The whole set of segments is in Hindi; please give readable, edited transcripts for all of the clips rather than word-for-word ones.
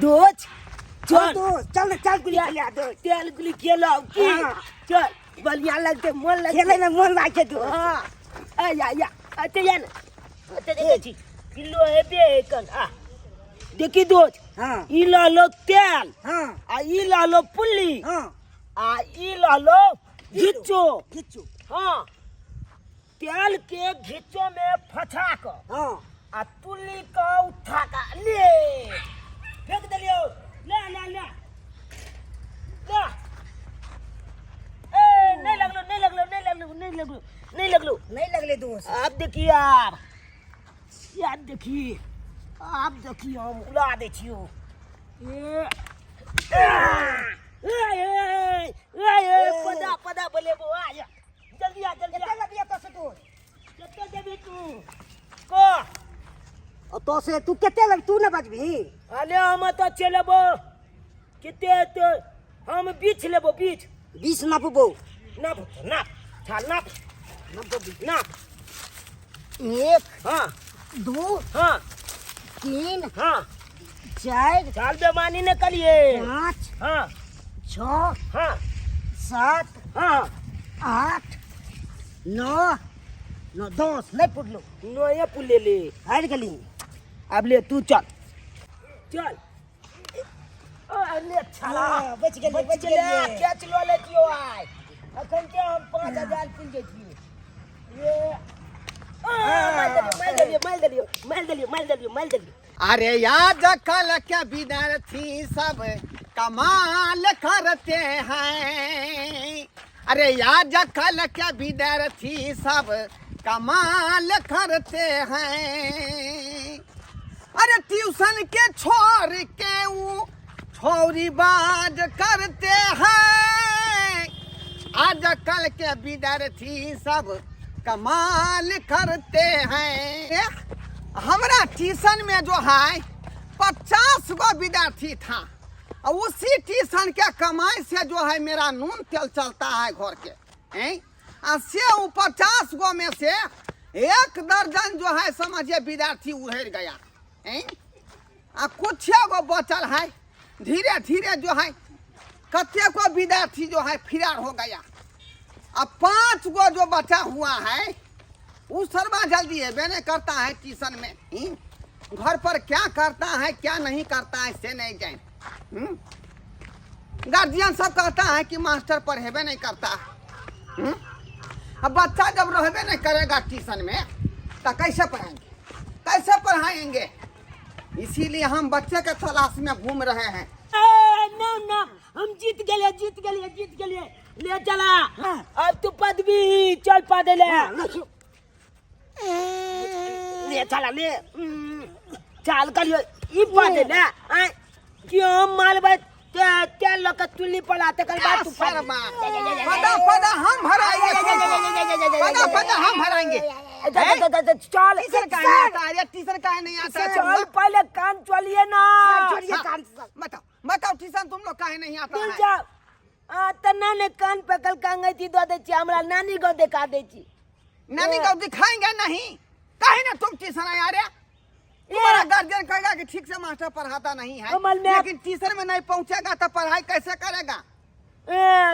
दोस्त चल चल चल गुली खेला दो तेल गुली खेलाओ की चल बढ़िया लगते मन लगे खेले में मन लागे दो हाँ या अते यान अते देखी किलो है बेकन देखी दोस्त हाँ ई लालो तेल हाँ ई लालो पुल्ली हाँ ई लालो घिच्चो खिच्चू हाँ तेल के घिच्चो में फंसा कर हाँ तुल्ली को उठा का ले फेंक दिलियो ले ले ले ले ए नहीं लगलो नहीं लगलो दोस्त आप देखिए आप देखिए हम उड़ा दे छियो पदा बोले वो आ जा जल्दी आ कितना लबिया तो से तू कितना देबी तू को तो से तू कितने लग तू ना बजबी अले हम तो चलबो किते तो हम बीच लेबो बीच 20 ना पुबो नाप छाल नाप एक हाँ दो हाँ तीन हाँ चार छाल बेमानी न करिए 5 हाँ 6 हाँ 7 हाँ 8 9 10 नहीं पुडलो नोया पुले ले हार गली अब ले तू चल अरे छाला बच गेले क्या चलो ले दियो आय अखन के हम 5000 पिल जे छी ये माल दलियो अरे याद कल के विद्यार्थी सब कमाल करते हैं अरे याद कल के विद्यार्थी सब कमाल करते हैं अरे ट्यूशन के छोड़ के वो छोरी बाज करते हैं आजकल के विद्यार्थी सब कमाल करते हैं हमारा ट्यूशन में जो है 50 गो विद्यार्थी था और उसी ट्यूशन के कमाई से जो है मेरा नून तेल चलता है घर के से 50 गो में से 1 दर्जन जो है समझिए विद्यार्थी उहर गया कुछ गो बचल है धीरे धीरे जो है कते को विद्यार्थी जो है फिरार हो गया अब 5 गो जो बचा हुआ है वो सर्वा जल्दी है नहीं करता है ट्यूशन में घर पर क्या करता है क्या नहीं करता है से नहीं जाए गार्जियन सब कहता है कि मास्टर पढ़ेबे नहीं करता अब बच्चा जब रहबे नहीं करेगा ट्यूशन में तो कैसे पढ़ाएंगे इसीलिए हम बच्चे के तलाश में घूम रहे हैं ना हम जीत गए ले चला अब तू पदवी चल पा ले चला ले चाल करियो ई पादे ले क्यों माल बात क्या लोग तुल्ली पड़ाते कर बात तू पदा हम भराएंगे चल टीचर का नहीं आता चल पहले कान चलिए ना बताओ टीचर तुम लोग काहे नहीं आता है तना ने कान पकड़ कांगे थी दो दे छी हमरा नानी को दिखा दे छी नानी को दिखाएंगे नहीं काहे ना तुम ट्यूशन आया रे तुम्हारा गार्जियन कहेगा कि ठीक से मास्टर पढ़ाता नहीं है लेकिन टीचर में नहीं पहुंचेगा तो पढ़ाई कैसे करेगा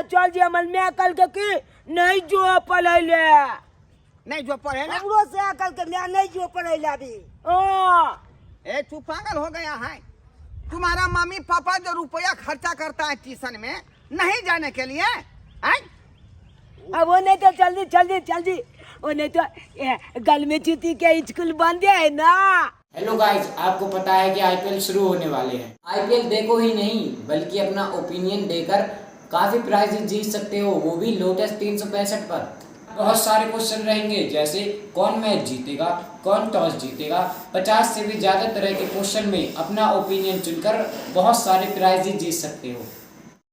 चल जी अमल में कल के नहीं जो पढ़े ले नहीं जो पढ़े ना हमरो से अकल के नहीं जो पढ़े ले अभी ए तू पागल हो गया है तुम्हारा मम्मी पापा जो रुपया खर्चा करता है ट्यूशन में नहीं जाने के लिए अब वो नहीं तो जल्दी वो नहीं तो गल में चुती के स्कूल बंद है ना हेलो गाइस, आपको पता है कि आईपीएल शुरू होने वाले हैं। आईपीएल देखो ही नहीं बल्कि अपना ओपिनियन देकर काफी प्राइजेस जीत सकते हो, वो भी लोटस 365 पर। बहुत सारे क्वेश्चन रहेंगे जैसे कौन मैच जीतेगा, कौन टॉस जीतेगा। 50 से भी ज्यादा तरह के क्वेश्चन में अपना ओपिनियन चुनकर बहुत सारे प्राइजेस जीत सकते हो।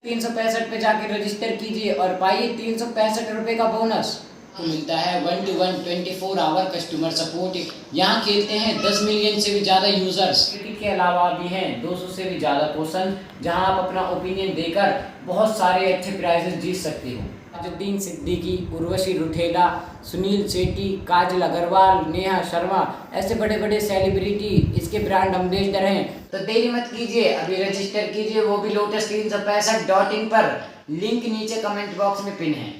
365 पे जाके रजिस्टर कीजिए और पाइए 365 रुपए का बोनस। तो मिलता है 1-to-1 24 आवर कस्टमर सपोर्ट। यहाँ खेलते हैं 10 मिलियन से भी ज़्यादा यूजर्स। के अलावा भी हैं 200 से भी ज़्यादा क्वेश्चन जहाँ आप अपना ओपिनियन देकर बहुत सारे अच्छे प्राइजेस जीत सकते हो। ताजुद्दीन सिद्दीकी, उर्वशी रुठेला, सुनील शेट्टी, काजल अग्रवाल, नेहा शर्मा, ऐसे बड़े बड़े सेलिब्रिटी इसके ब्रांड एम्बेसडर हैं। तो देरी मत कीजिए, अभी रजिस्टर कीजिए, वो भी lotus365.in पर। लिंक नीचे कमेंट बॉक्स में पिन है।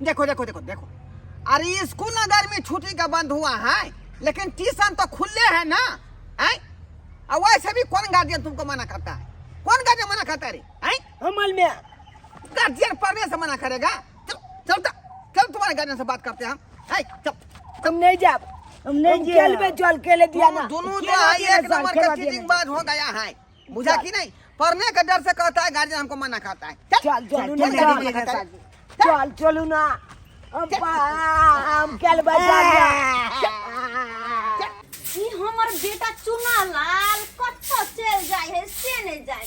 देखो देखो देखो देखो, अरे स्कूल ना गर्मी छुट्टी का बंद हुआ है, लेकिन ट्यूशन तो खुले है ना। और वैसे भी कौन गार्जियन तुमको मना करता है? कौन गार्जियन मना करता है रे? अमल में गार्जियन पढ़ने से मना करेगा? चल चल चल, तुम्हारे गार्जियन से बात करते हैं हम। चल, हम नहीं जाब, हम नहीं खेल में चल के ले दिया ना। दोनों जो है एक नंबर का चीटिंग बाज हो गया है, बुझा कि नहीं? पढ़ने का डर से कहता है गार्जियन हमको मना करता है। चल चलू ना, चल चलू ना, हम खेल ई हमर बेटा चुना लाल कत्तो चल जाय है से नहीं जाय,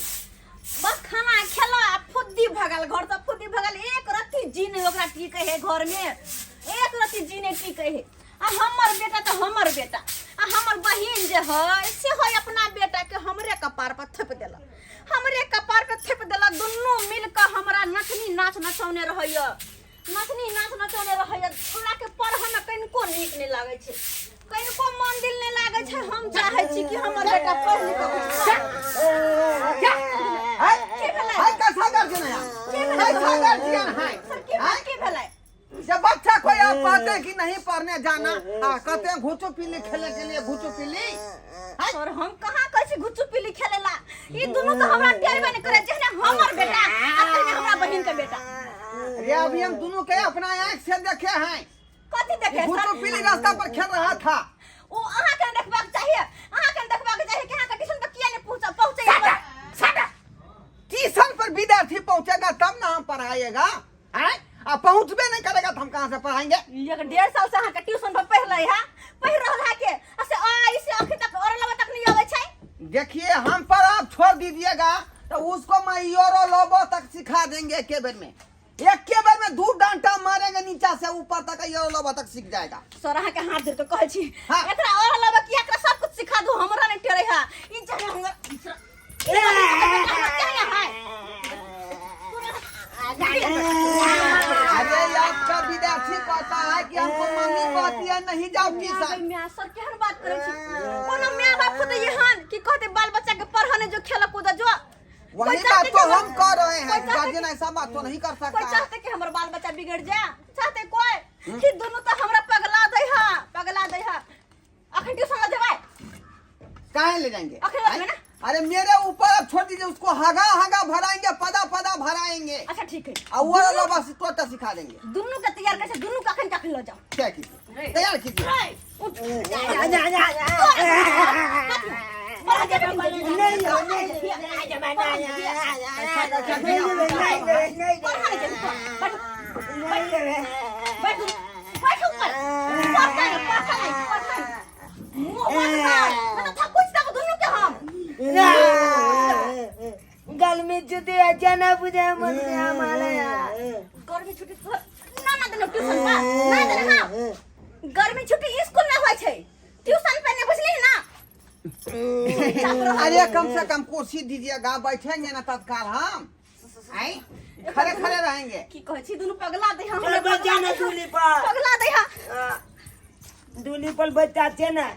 बस खाना खेला आ फुद्दी भगल, घर से फुद्दी भगल, एक रत्ती जीने ओकरा टिके है घर में, एक रत्ती जीने टिके है। आ हमर बेटा तो हमर बेटा, आ हमर बहिन जे है से है अपना बेटा के हमरे कपार पर थप देला, हमरे कपार पे थप देला। दुन्नू मिलकर हमरा नचनी नाच नचौने रहैया, नचनी नाच नचौने रहैया। हमरा के पढ़े में कनिको नीक नहीं लागे छै, कनिको मन दिल नहीं लागे छै। हम चाहे छी कि हमर बेटा पढ़ लिख के हाय कैसा गार्जियन है? कैसा गार्जियन है? की भेलै? जब बच्चा कोई आप कहते हैं कि नहीं पढ़ने जाना, कहते हैं घुचो पीली खेलने के लिए, घुचो पीली। और हम कहाँ कहै छी घुचू पीली खेलेला? ई दुनू तो हमरा टेरबे नहीं करे, जेहने हमर बेटा आ तेहने हमरा बहिन के बेटा। अरे अभी हम दोनों के अपना आँख से देखे हैं, कथी देखे घुचो पीली रास्ता पर खेल रहा था। ओ अहाँ के देखबाक चाहिए, अहाँ के देखबाक चाहिए कि अहाँ के ट्यूशन पर किया नहीं पहुंचे। ट्यूशन पर विद्यार्थी पहुंचेगा तब ना हम पढ़ाएगा, अब पहुंचबे नहीं करेगा तो हम कहाँ से पढ़ाएंगे? 1.5 साल से अहाँ के ट्यूशन पर पढ़ रहे हैं, पढ़ रहल है के ऐसे आई से अखी तक और लबा तक नहीं आवे छै। देखिए हम पर आप छोड़ दीजिएगा तो उसको मैं योरो लोबो तक सिखा देंगे एक बेर में, एक के बेर में 2 डांटा मारेंगे नीचा से ऊपर तक, योरो लोबो तक सीख जाएगा। सर अहाँ के हाथ जोड़ के कहै छी हाँ। एकरा और लबा कि एकरा सब कुछ सिखा दू, हमरा नहीं टेरे है ई जगह हमरा अरे आपका विद्यार्थी कहता है कि हमको मम्मी कहती है नहीं जाओ ट्यूशन। मैं सर केहन बात करे छी? कोनो माय बाप खुद यहन कि कहते बाल बच्चा के पढ़ाने जो खेल कूद जो, वही बात तो हम कर रहे हैं, गार्जियन ऐसा बात तो नहीं कर सकता। कोई चाहते कि हमर बाल बच्चा बिगड़ जाए? चाहते कोई कि दोनों तो हमरा पगला दे है, पगला दे है। अखन ट्यूशन ले देबै? कहाँ ले जाएंगे? अखन ले ना। अरे मेरे ऊपर अब छोड़ दीजिए, उसको हगा हगा भराएंगे, पदा पदा भराएंगे, अच्छा ठीक है, और वो लोग बस तो सिखा देंगे। दोनों का तैयार कैसे, दोनों का कखन ले जाओ? क्या कीजिए, तैयार कीजिए। उठ गर्मी छुट्टी अच्छा ना बुझे मन में हमारे गर्मी छुट्टी ना ना देनो ट्यूशन बा ना देना। हां गर्मी छुट्टी स्कूल में होय छै, ट्यूशन पे नहीं बुझली ना। अरे कम से कम कुर्सी दीजिएगा, बैठेंगे ना तत्काल हम, आई खड़े खड़े रहेंगे। की कहै छी दुनु पगला दे हम, बच्चा ना दूली पर, पगला दे हा दूली पर बच्चा छे ना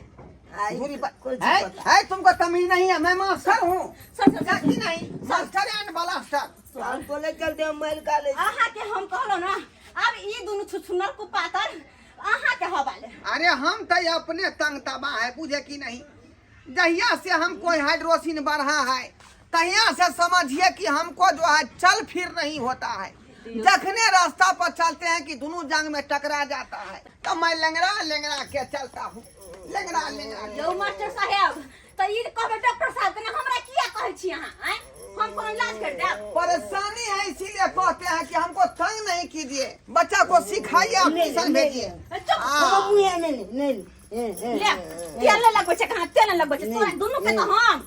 दूरी पर है, तुमको तमीज नहीं है? मैं मास्टर हूँ, सर क्या कि नहीं? Master and blaster. हम बोले चलते हम मर काले आहा के हम कहलो ना, अब ई दुनु छुछुनर को पातर आहा के हवाले। अरे हम तो अपने तंग तबा है, बुझे कि नहीं? जहिया से हमको हाइड्रोसिन बढ़ा है तहिया से समझिए कि हमको जो है चल फिर नहीं होता है। जखने रास्ता पर चलते हैं कि दोनों जांग में टकरा जाता है तो मैं लेंगड़ा लेंगड़ा के चलता हूँ, लेंगड़ा लेंगड़ा। यौ मास्टर साहब तो ई कहबे डॉक्टर साहब के हमरा किया कहै छी अहाँ? हैं हम कोन इलाज कर देब? परेशानी है इसीलिए कहते हैं कि हमको तंग नहीं कीजिए, बच्चा को सिखाइए, आप ट्यूशन भेजिए। नहीं ले तेल लगबै छै, कहाँ तेल लगबै छै? तोरा दुनु के तो हम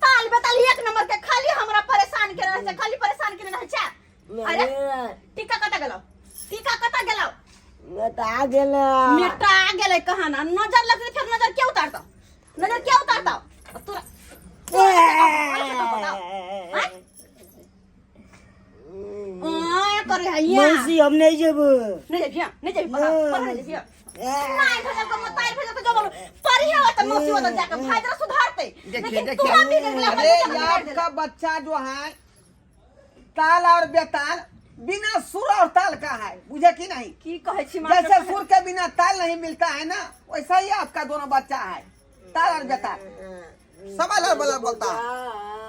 ताल बेताल एक नंबर के खाली हमरा परेशान के रहै छै, खाली परेशान के रहै छै। अरे टीका कता गेलौ, टीका कता गेलौ? मेटा गेला, मेटा गेलै कहाँ ना? नजर लगतै फिर नजर के उतारतौ, नजर के उतारतौ? तोरा करे है यहाँ मौसी हम नहीं जेब नहीं जाइए नहीं जाइए पढ़ा नहीं जाइए नहीं भेजल को मताई भेजल तो जो बोलो पढ़ी हो तो मौसी हो तो जाके भाई जरा सुधारते देखिए लेकिन तू हम भी गला अरे आपका बच्चा जो है ताल और बेताल बिना सुर और ताल का है, बुझे कि नहीं? की कहे छी जैसे सुर के बिना ताल नहीं मिलता है ना, वैसा ही आपका दोनों बच्चा है, ताल और बेताल समझ और बला बोलता है।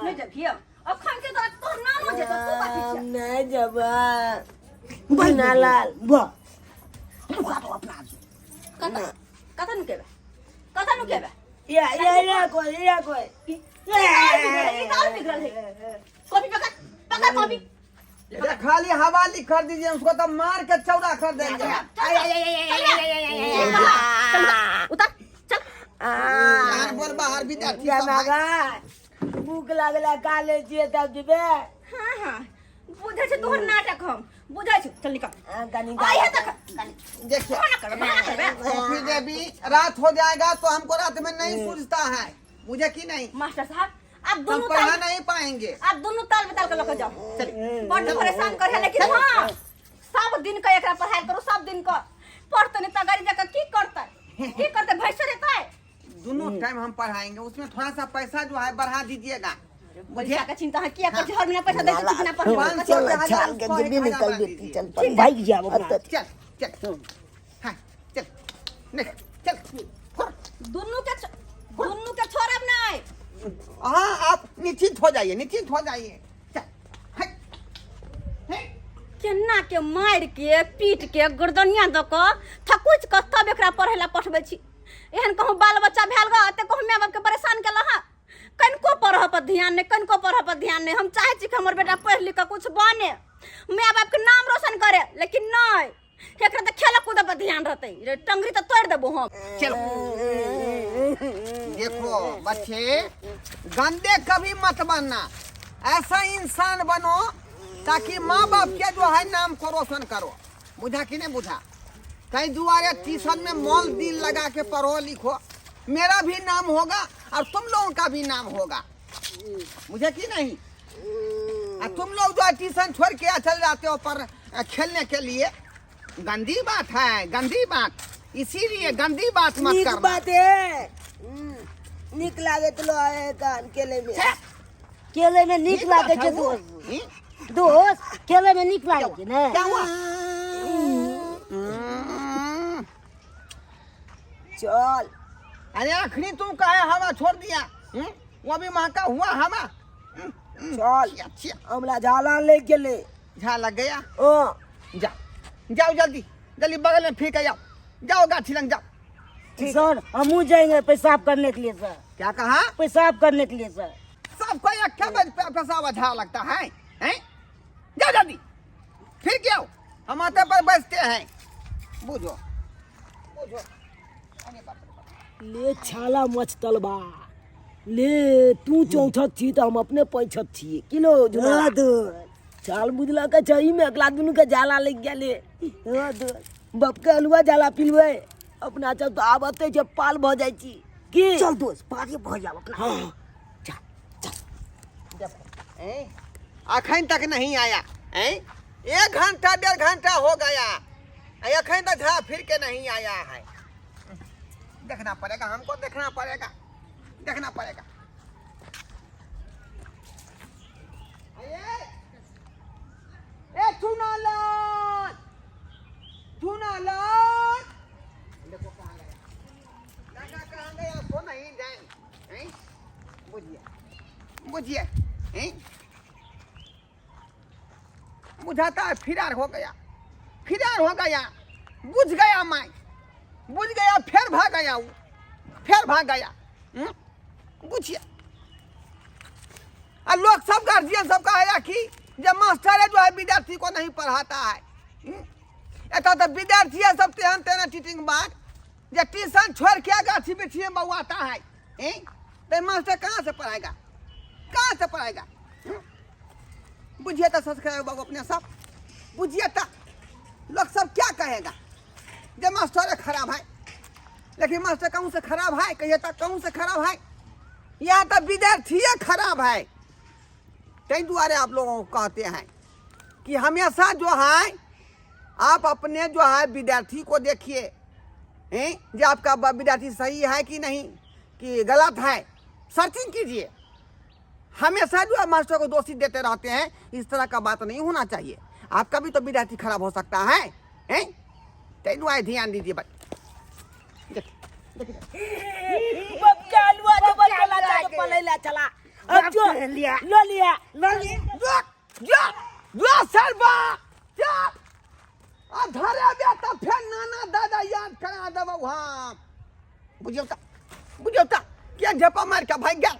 नहीं जाइए अब खान के तरह तो नाम हो जाता तू बात नहीं जब बना लाल वाह कथा नु केबे या कोई ये गाल बिगड़ल है कॉपी पकड़ कॉपी ये खाली हवाली कर दीजिए उसको, तो मार के चौड़ा कर देंगे। उतर चल बाहर बोल, बाहर विद्यार्थी सब है। भूख लगला काले छिए तब जेबे हां बुझै छै तोहर नाटक हम बुझै छै चल निकल कनी आइ है तक देखिए बना करबे कॉफी के बीच रात हो जाएगा तो हमको रात में नहीं सूझता है, मुझे कि नहीं? मास्टर साहब आप हम दोनों पढ़ा ताल नहीं पाएंगे। आप दोनों ताल में ताल के लेके जाओ चल बड़ परेशान कर है लेकिन हां सब दिन का एकरा पढ़ाई करो, सब दिन का पढ़ते नहीं तगारी जाकर की करते भैंस रहता है। दोनों टाइम हम पढ़ाएंगे, उसमें थोड़ा सा पैसा जो है बढ़ा दीजिएगा। पैसा का चिंता है किया कर हर महीना पैसा दे तो कितना पढ़ 500 के छाल के जब निकल देती चल पर भाग जा अपना चल चल हाँ चल निकल चल दोनों के छोड़ब नहीं। हाँ आप निश्चिंत हो जाइए, निश्चिंत हो जाइए। चल केना के मार के पीट के गर्दनिया द के थकुच के तब एकरा पढ़ेला पठबै छी। एहन कहूँ बाल बच्चा भेल ग ते कहूँ माय बाप के परेशान केला हा कनको पढ़ पर ध्यान नहीं, कनको पढ़ पर ध्यान नहीं। हम चाहे छी कि हमर बेटा पढ़ लिख के कुछ बने, माय बाप के नाम रोशन करे, लेकिन नहीं एकरा त खेल कूद पर ध्यान रहते, टंगरी तो तोड़ देबो हम। चलो देखो बच्चे, गंदे कभी मत बनना, ऐसा इंसान बनो ताकि माँ बाप के जो है नाम को रोशन करो, बुझा कि नहीं बुझा? कहीं दुआरे ट्यूशन में मॉल दिल लगा के पढ़ो लिखो, मेरा भी नाम होगा और तुम लोगों का भी नाम होगा, मुझे कि नहीं? तुम लोग जो ट्यूशन छोड़ के चल जाते हो पर खेलने के लिए, गंदी बात है, गंदी बात, इसीलिए गंदी बात मत करना। बात है निक लागे तो आए कान केले में नीक लागे छै दोस्त केले में नीक लागे छै ने क्या हुआ? चल अरे आखिरी तुम कहे हवा छोड़ दिया, वो भी महका हुआ हवा। चल अच्छा हमला जाला ले गेले झा लग गया, ओ जा जाओ जल्दी जल्दी बगल में फेंक जाओ, जाओ गाछी लंग जाओ। सर हम जाएंगे पेशाब करने के लिए सर, क्या कहा? पेशाब करने के लिए सर। सबको एक क्या पेशाब झा लगता है, हैं? जाओ जल्दी फिर क्या हो, हम आते पर बचते हैं, बुझो बुझो। ले छाला मच तलबा ले तू चौथत थी तो हम अपने पैंछत थी किलो जुना चाल बुझला के चाहिए में अगला दुनू के जाला लग गया ले बाप के हलुआ जाला पिलवे अपना चल तो आबते जब पाल भ जाई छी की चल दोस्त पारी भ जाओ अपना। हाँ अखन तक नहीं आया, हैं? 1 घंटा 1.5 घंटा हो गया, अखन तक झा फिर के नहीं आया है। देखना पड़ेगा, हमको देखना पड़ेगा, देखना पड़ेगा। ए चुनालाल, चुनालाल, देखो कहाँ गया, लड़का कहाँ गया, सो नहीं जाए, हैं? बुझिए बुझिए, हैं? बुझाता है फिरार हो गया, फिरार हो गया, बुझ गया मैं, बुझ गया, फिर भाग गया वो, फिर भाग गया। बुझिए और लोग सब गार्जियन सब कहेगा कि जब मास्टर है जो है विद्यार्थी को नहीं पढ़ाता है, तो विद्यार्थी है सब तेहन तेना टीचिंग बात, जब ट्यूशन छोड़ के गाछी बिछी में बउआता है, तो मास्टर कहाँ से पढ़ाएगा, कहाँ से पढ़ाएगा? बुझिए तो सच कहे बाबू अपने सब, बुझिए तो लोग सब क्या कहेगा जब मास्टर खराब है, लेकिन मास्टर कहूँ से खराब है, कहिए तो कहूँ से खराब है, यहाँ तो विद्यार्थी खराब है, कई दुआरे आप लोगों को कहते हैं। कि हमेशा जो है आप अपने जो है विद्यार्थी को देखिए, जो आपका विद्यार्थी सही है कि नहीं, कि गलत है, सर्चिंग कीजिए। हमेशा जो है मास्टर को दोषी देते रहते हैं, इस तरह का बात नहीं होना चाहिए। आपका भी तो विद्यार्थी खराब हो सकता है, तेनु आए ध्यान दीजिए भाई। चला अब जो लिया लो लिया धरे बेटा फिर नाना दादा याद करा देबो हम। बुझौता क्या झपा मार के भाग गया।